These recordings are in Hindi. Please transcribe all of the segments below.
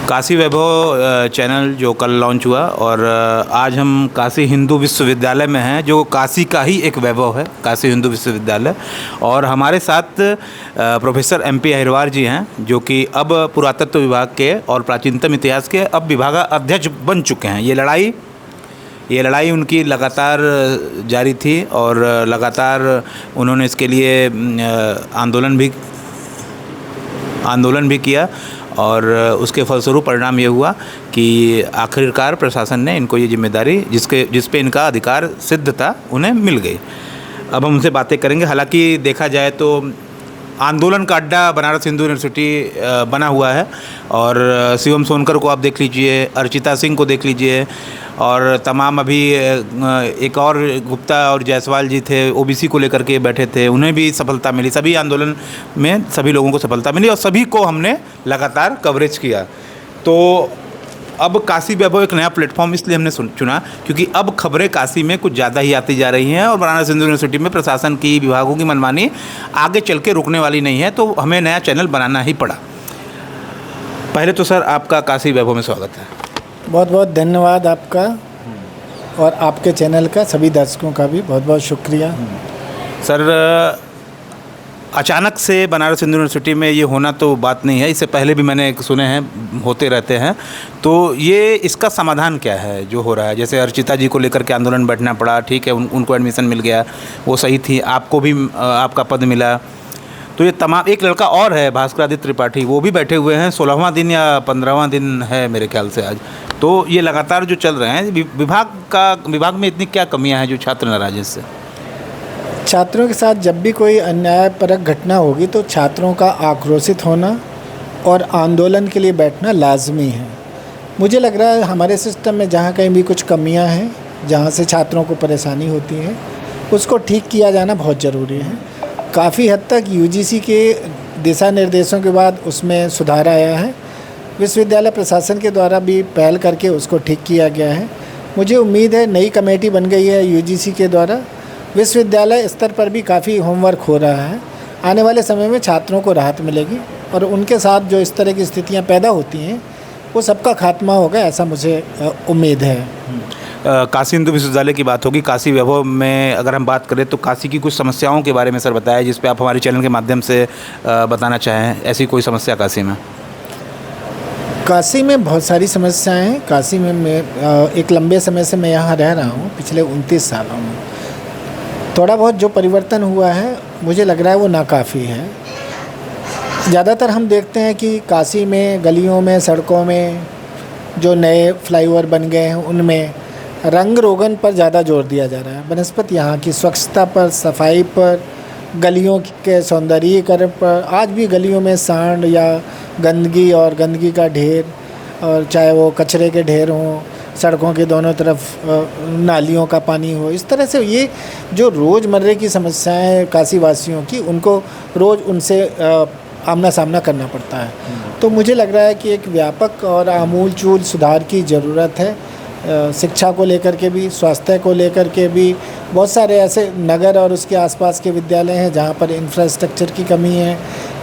काशी वैभव चैनल जो कल लॉन्च हुआ और आज हम काशी हिंदू विश्वविद्यालय में हैं, जो काशी का ही एक वैभव है, काशी हिंदू विश्वविद्यालय। और हमारे साथ प्रोफेसर MP अहिरवार जी हैं, जो कि अब पुरातत्व विभाग के और प्राचीनतम इतिहास के अब विभागाध्यक्ष बन चुके हैं। ये लड़ाई उनकी लगातार जारी थी और लगातार उन्होंने इसके लिए आंदोलन भी किया और उसके फलस्वरूप परिणाम ये हुआ कि आखिरकार प्रशासन ने इनको ये जिम्मेदारी जिस पे इनका अधिकार सिद्ध था उन्हें मिल गई। अब हम उनसे बातें करेंगे। हालांकि देखा जाए तो आंदोलन का अड्डा बनारस हिंदू यूनिवर्सिटी बना हुआ है और शिवम सोनकर को आप देख लीजिए, अर्चिता सिंह को देख लीजिए और तमाम अभी एक और गुप्ता और जायसवाल जी थे, OBC को लेकर के बैठे थे, उन्हें भी सफलता मिली। सभी आंदोलन में सभी लोगों को सफलता मिली और सभी को हमने लगातार कवरेज किया। तो अब काशी वैभव एक नया प्लेटफॉर्म इसलिए हमने चुना क्योंकि अब खबरें काशी में कुछ ज़्यादा ही आती जा रही हैं और बनारस हिंदू यूनिवर्सिटी में प्रशासन की, विभागों की मनमानी आगे चल के रुकने वाली नहीं है, तो हमें नया चैनल बनाना ही पड़ा। पहले तो सर आपका काशी वैभव में स्वागत है। बहुत बहुत धन्यवाद आपका और आपके चैनल का, सभी दर्शकों का भी बहुत बहुत शुक्रिया। सर, अचानक से बनारस हिंदू यूनिवर्सिटी में ये होना तो बात नहीं है, इससे पहले भी मैंने सुने हैं, होते रहते हैं। तो ये इसका समाधान क्या है जो हो रहा है? जैसे अर्चिता जी को लेकर के आंदोलन बैठना पड़ा, ठीक है, उनको एडमिशन मिल गया, वो सही थी, आपको भी आपका पद मिला। तो ये तमाम, एक लड़का और है भास्करादित्य त्रिपाठी, वो भी बैठे हुए हैं, 16वां दिन या 15वां दिन है मेरे ख्याल से आज। तो ये लगातार जो चल रहे हैं, विभाग में इतनी क्या कमियाँ हैं जो छात्र नाराज हैं इससे? छात्रों के साथ जब भी कोई अन्यायपरक घटना होगी तो छात्रों का आक्रोशित होना और आंदोलन के लिए बैठना लाजमी है। मुझे लग रहा है हमारे सिस्टम में जहाँ कहीं भी कुछ कमियां हैं, जहाँ से छात्रों को परेशानी होती है, उसको ठीक किया जाना बहुत ज़रूरी है। काफ़ी हद तक UGC के दिशा निर्देशों के बाद उसमें सुधार आया है। विश्वविद्यालय प्रशासन के द्वारा भी पहल करके उसको ठीक किया गया है। मुझे उम्मीद है नई कमेटी बन गई है UGC के द्वारा, विश्वविद्यालय स्तर पर भी काफ़ी होमवर्क हो रहा है। आने वाले समय में छात्रों को राहत मिलेगी और उनके साथ जो इस तरह की स्थितियां पैदा होती हैं वो सबका खात्मा होगा, ऐसा मुझे उम्मीद है। काशी हिंदू विश्वविद्यालय की बात होगी। काशी वैभव में अगर हम बात करें तो काशी की कुछ समस्याओं के बारे में सर बताया, जिस पे आप हमारे चैनल के माध्यम से बताना चाहें। ऐसी कोई समस्या काशी में? काशी में बहुत सारी समस्याएँ हैं। काशी में मैं एक लंबे समय से मैं यहाँ रह रहा हूँ, पिछले 29 सालों में। थोड़ा बहुत जो परिवर्तन हुआ है मुझे लग रहा है वो नाकाफ़ी है। ज़्यादातर हम देखते हैं कि काशी में गलियों में, सड़कों में जो नए फ्लाईओवर बन गए हैं उनमें रंग रोगन पर ज़्यादा जोर दिया जा रहा है बनस्पत यहाँ की स्वच्छता पर, सफाई पर, गलियों के सौंदर्यीकरण पर। आज भी गलियों में सांड या गंदगी का ढेर, और चाहे वो कचरे के ढेर हों, सड़कों के दोनों तरफ नालियों का पानी हो, इस तरह से ये जो रोज़मर्रे की समस्याएं हैं काशी वासियों की, उनको रोज़ उनसे आमना सामना करना पड़ता है। तो मुझे लग रहा है कि एक व्यापक और आमूलचूल सुधार की ज़रूरत है। शिक्षा को लेकर के भी, स्वास्थ्य को लेकर के भी। बहुत सारे ऐसे नगर और उसके आसपास के विद्यालय हैं जहाँ पर इंफ्रास्ट्रक्चर की कमी है।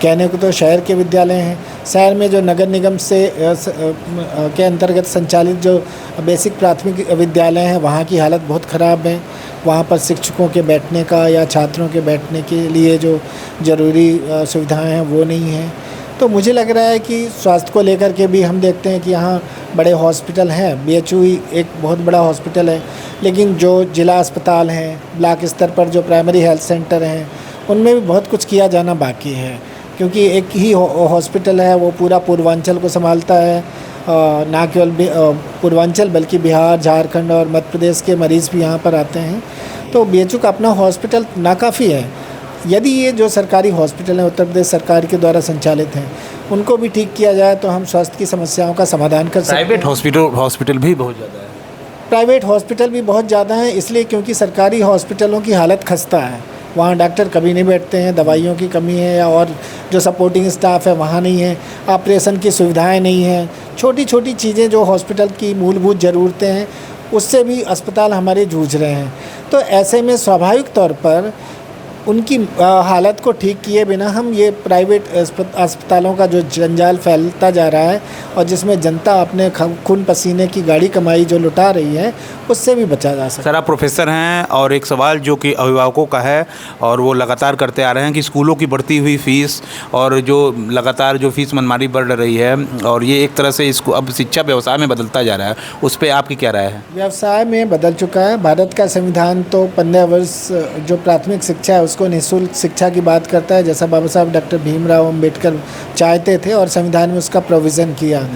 कहने को तो शहर के विद्यालय हैं, शहर में जो नगर निगम से के अंतर्गत संचालित जो बेसिक प्राथमिक विद्यालय हैं वहाँ की हालत बहुत ख़राब है। वहाँ पर शिक्षकों के बैठने का या छात्रों के बैठने के लिए जो ज़रूरी सुविधाएं हैं वो नहीं हैं। तो मुझे लग रहा है कि स्वास्थ्य को लेकर के भी हम देखते हैं कि यहाँ बड़े हॉस्पिटल हैं, BHU एक बहुत बड़ा हॉस्पिटल है, लेकिन जो जिला अस्पताल हैं, ब्लॉक स्तर पर जो प्राइमरी हेल्थ सेंटर हैं, उनमें भी बहुत कुछ किया जाना बाकी है। क्योंकि एक ही हॉस्पिटल है, वो पूरा पूर्वांचल को संभालता है, ना केवल पूर्वांचल बल्कि बिहार, झारखंड और मध्य प्रदेश के मरीज़ भी यहाँ पर आते हैं। तो BHU का अपना हॉस्पिटल नाकाफ़ी है। यदि ये जो सरकारी हॉस्पिटल हैं, उत्तर प्रदेश सरकार के द्वारा संचालित हैं, उनको भी ठीक किया जाए तो हम स्वास्थ्य की समस्याओं का समाधान कर सकते हैं। प्राइवेट हॉस्पिटल भी बहुत ज़्यादा है। प्राइवेट हॉस्पिटल भी बहुत ज़्यादा हैं, इसलिए क्योंकि सरकारी हॉस्पिटलों की हालत खस्ता है। वहाँ डॉक्टर कभी नहीं बैठते हैं, दवाइयों की कमी है, या और जो सपोर्टिंग स्टाफ है वहाँ नहीं है, ऑपरेशन की सुविधाएं नहीं हैं। छोटी छोटी चीज़ें जो हॉस्पिटल की मूलभूत ज़रूरतें हैं उससे भी अस्पताल हमारे जूझ रहे हैं। तो ऐसे में स्वाभाविक तौर पर उनकी हालत को ठीक किए बिना हम ये प्राइवेट अस्पतालों का जो जंजाल फैलता जा रहा है और जिसमें जनता अपने खून पसीने की गाढ़ी कमाई जो लुटा रही है, उससे भी बचा जा सकता है। सर, आप प्रोफेसर हैं और एक सवाल जो कि अभिभावकों का है और वो लगातार करते आ रहे हैं कि स्कूलों की बढ़ती हुई फ़ीस और जो लगातार जो फीस मनमानी बढ़ रही है और ये एक तरह से इसको अब शिक्षा व्यवसाय में बदलता जा रहा है, उस पर आपकी क्या राय है? व्यवसाय में बदल चुका है। भारत का संविधान तो 15 वर्ष जो प्राथमिक शिक्षा है उसको निःशुल्क शिक्षा की बात करता है, जैसा बाबा साहब डॉक्टर भीमराव अम्बेडकर चाहते थे और संविधान में उसका प्रोविज़न किया।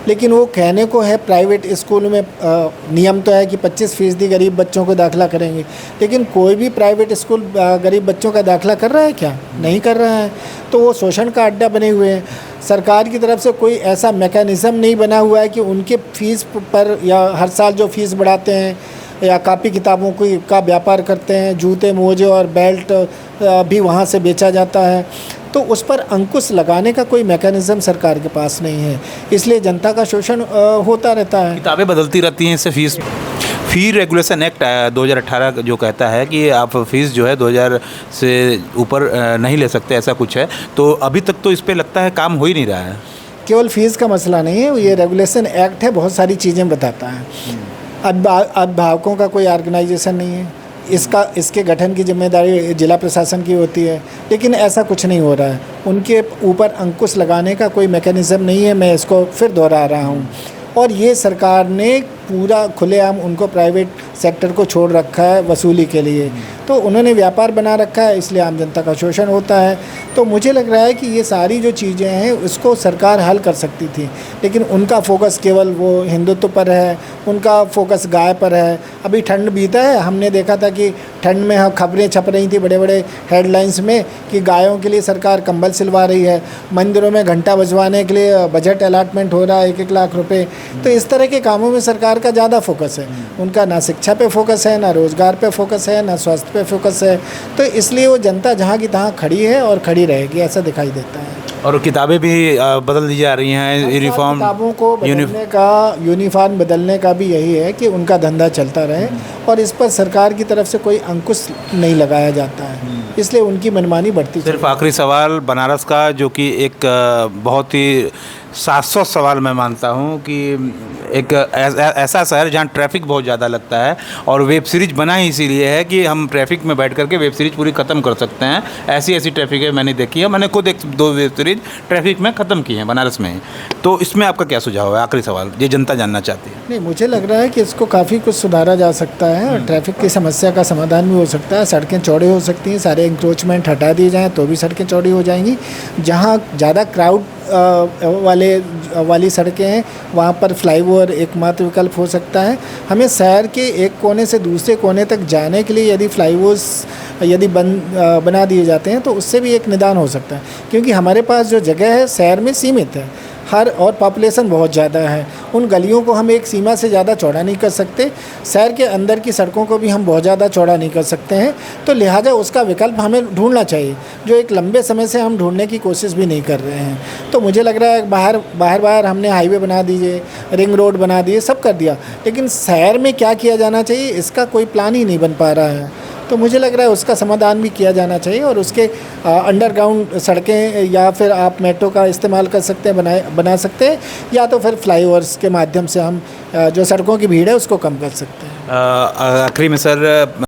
लेकिन वो कहने को है प्राइवेट स्कूल में नियम तो है कि 25% गरीब बच्चों को दाखिला करेंगे, लेकिन कोई भी प्राइवेट स्कूल गरीब बच्चों का दाखिला कर रहा है क्या? नहीं कर रहा है। तो वो शोषण का अड्डा बने हुए हैं। सरकार की तरफ से कोई ऐसा मैकेनिज़्म नहीं बना हुआ है कि उनके फ़ीस पर या हर साल जो फ़ीस बढ़ाते हैं या कापी किताबों का व्यापार करते हैं, जूते मोजे और बेल्ट भी वहाँ से बेचा जाता है, तो उस पर अंकुश लगाने का कोई मैकेनिज़्म सरकार के पास नहीं है। इसलिए जनता का शोषण होता रहता है। किताबें बदलती रहती हैं, इससे फ़ी रेगुलेशन एक्ट 2018 जो कहता है कि आप फ़ीस जो है 2000 से ऊपर नहीं ले सकते, ऐसा कुछ है। तो अभी तक तो इस पे लगता है काम हो ही नहीं रहा है। केवल फ़ीस का मसला नहीं है, ये रेगुलेशन एक्ट है, बहुत सारी चीज़ें बताता है। अभिभावकों का कोई ऑर्गेनाइजेशन नहीं है, इसके गठन की जिम्मेदारी जिला प्रशासन की होती है, लेकिन ऐसा कुछ नहीं हो रहा है। उनके ऊपर अंकुश लगाने का कोई मैकेनिज़्म नहीं है। मैं इसको फिर दोहरा रहा हूँ। और ये सरकार ने पूरा खुलेआम उनको प्राइवेट सेक्टर को छोड़ रखा है वसूली के लिए, तो उन्होंने व्यापार बना रखा है, इसलिए आम जनता का शोषण होता है। तो मुझे लग रहा है कि ये सारी जो चीज़ें हैं उसको सरकार हल कर सकती थी, लेकिन उनका फोकस केवल वो हिंदुत्व पर है, उनका फोकस गाय पर है। अभी ठंड बीता है, हमने देखा था कि ठंड में खबरें छप रही थी बड़े बड़े हेडलाइंस में कि गायों के लिए सरकार कंबल सिलवा रही है, मंदिरों में घंटा बजवाने के लिए बजट अलॉटमेंट हो रहा है 1-1 लाख रुपए। तो इस तरह के कामों में सरकार का ज़्यादा फोकस है। उनका ना शिक्षा पे फोकस है, ना रोज़गार पे फोकस है, ना स्वास्थ्य पे फोकस है। तो इसलिए वो जनता जहाँ की तहाँ खड़ी है और खड़ी रहेगी, ऐसा दिखाई देता है। और किताबें भी बदल दी जा रही हैं, यूनिफॉर्म किताबों को बदलने का, यूनिफॉर्म बदलने का भी यही है कि उनका धंधा चलता रहे और इस पर सरकार की तरफ से कोई अंकुश नहीं लगाया जाता है, इसलिए उनकी मनमानी बढ़ती। सिर्फ आखिरी सवाल बनारस का, जो कि एक बहुत ही शाश्वत सवाल मैं मानता हूँ कि एक ऐसा शहर जहाँ ट्रैफिक बहुत ज़्यादा लगता है और वेब सीरीज़ बना ही इसीलिए है कि हम ट्रैफिक में बैठ करके वेब सीरीज़ पूरी ख़त्म कर सकते हैं। ऐसी ट्रैफिक है मैंने देखी है, मैंने खुद 1-2 वेब सीरीज़ ट्रैफिक में ख़त्म की हैं बनारस में ही। तो इसमें आपका क्या सुझाव है? आखिरी सवाल ये जनता जानना चाहती है। नहीं, मुझे लग रहा है कि इसको काफ़ी कुछ सुधारा जा सकता है और ट्रैफिक की समस्या का समाधान भी हो सकता है। सड़कें चौड़ी हो सकती हैं, सारे इंक्रोचमेंट हटा दिए जाएँ तो भी सड़कें चौड़ी हो जाएंगी। जहाँ ज़्यादा क्राउड वाली सड़कें हैं वहाँ पर फ्लाईओवर एकमात्र विकल्प हो सकता है। हमें शहर के एक कोने से दूसरे कोने तक जाने के लिए यदि फ्लाईओवर्स यदि बना दिए जाते हैं तो उससे भी एक निदान हो सकता है, क्योंकि हमारे पास जो जगह है शहर में सीमित है, और पॉपुलेशन बहुत ज़्यादा है। उन गलियों को हम एक सीमा से ज़्यादा चौड़ा नहीं कर सकते, शहर के अंदर की सड़कों को भी हम बहुत ज़्यादा चौड़ा नहीं कर सकते हैं। तो लिहाजा उसका विकल्प हमें ढूंढना चाहिए, जो एक लंबे समय से हम ढूंढने की कोशिश भी नहीं कर रहे हैं। तो मुझे लग रहा है बाहर हमने हाईवे बना दिए, रिंग रोड बना दिए, सब कर दिया, लेकिन शहर में क्या किया जाना चाहिए इसका कोई प्लान ही नहीं बन पा रहा है। तो मुझे लग रहा है उसका समाधान भी किया जाना चाहिए और उसके अंडरग्राउंड सड़कें या फिर आप मेट्रो का इस्तेमाल कर सकते हैं, बना सकते हैं, या तो फिर फ्लाईओवर्स के माध्यम से हम जो सड़कों की भीड़ है उसको कम कर सकते हैं। आखिरी में सर